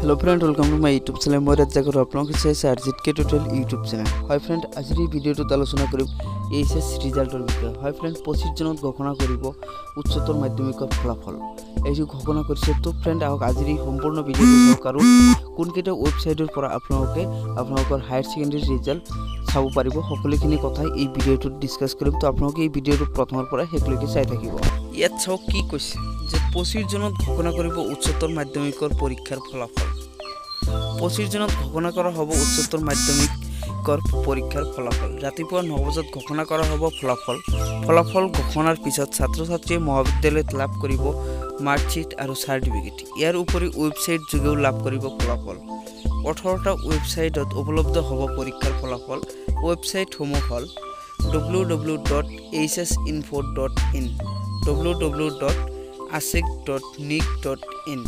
Hello friend, welcome to my YouTube channel. मैं rzktutorial आपलोक से rzktutorial YouTube channel. Hi friend, आज ভিডিওটো আলোচনা কৰিম এইচএস ৰিজাল্টৰ বিষয়ে। হাই ফ্ৰেন্ড, 25 জনত ঘোষণা কৰিব উচ্চতৰ মাধ্যমিকৰ ফলাফল। এই যে ঘোষণা কৰিছে তো ফ্ৰেন্ড, আহক আজি সম্পূৰ্ণ ভিডিওটো চাওক আৰু কোনকেইটা ওয়েবসাইটৰ পৰা আপোনালোকৰ হায়াৰ সেকেন্ডাৰী ৰিজাল্ট চাব পাৰিব সকলোখিনি কথা এই ভিডিওটোত ডিসকাস কৰিম। তো আপোনালোকে এই ভিডিওটো প্ৰথমৰ পৰা শেষলৈকে চাই থাকিব। ইয়াত চাওক কি কৈছে যে 25 জনত ঘোষণা কৰিব উচ্চতৰ মাধ্যমিকৰ পৰীক্ষাৰ ফলাফল। 25 জনত ঘোষণা কৰা হ'ব উচ্চতৰ মাধ্যমিকৰ পৰীক্ষাৰ ফলাফল। ৰাতিপুৱা 9 বজাত ঘোষণা কৰা হ'ব ফলাফল ঘোষণাৰ পিছত ছাত্ৰ-ছাত্ৰীয়ে মহাবিদ্যালয়ত লাভ কৰিব মাৰ্কশ্বিট আৰু সাৰ্টিফিকেট। ইয়াৰ উপৰি ওয়েবসাইট যোগেও লাভ কৰিব ফলাফল। 18টা ওয়েবসাইটত উপলব্ধ হ'ব পৰীক্ষাৰ ফলাফল। ওয়েবসাইটসমূহ হ'ল www.hsinfo.in, www.rzktutorial.nic.in,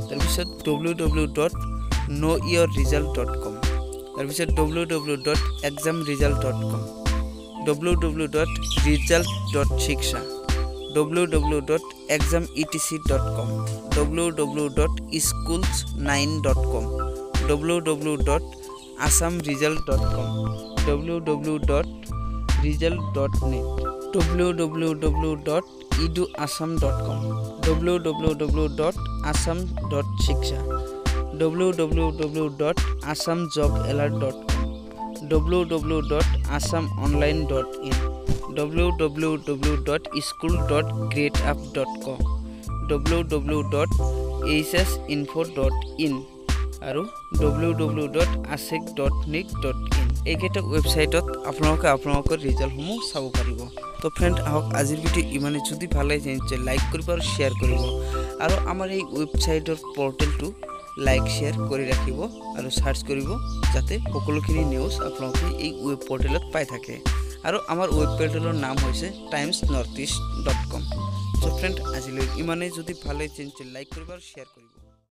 তাৰপিছত www.knowyourresult.com, তাৰপিছত www.examresult.com, www.results.sebaonline, www.exametc.com, www.schools9.com, www.assamresult.com, www.result.net, www.eduassam.com, www.assam.shiksha, www.assamjobalert.com, www.assamonline.in, www.school.gradeup.com, www.hsinfo.in আৰু www.rzk.nic.in। এইকেইটা ওয়েবসাইটত আপোনালোকৰ ৰিজাল্টসমূহ চাব পাৰিব। তো ফ্ৰেন্ড, আহক আজিৰ ভিডিও ইমানে। যদি ভাল লাগে তেন্তে লাইক কৰিব আৰু শেয়াৰ কৰিব আৰু আমাৰ এই ওয়েবসাইটৰ পৰ্টেলটো লাইক শেয়াৰ কৰি ৰাখিব আৰু সাৰ্চ কৰিব যাতে সকলোখিনি নিউজ আপোনালোকে এই ওয়েব পৰ্টেলত পাই থাকে। আৰু আমাৰ ওয়েব পৰ্টেলৰ নাম হৈছে timesnortheast.com। সো ফ্ৰেন্ড, আজিলৈ ইমানে। যদি ভাল লাগে তেন্তে লাইক কৰিব আৰু শেয়াৰ কৰিব।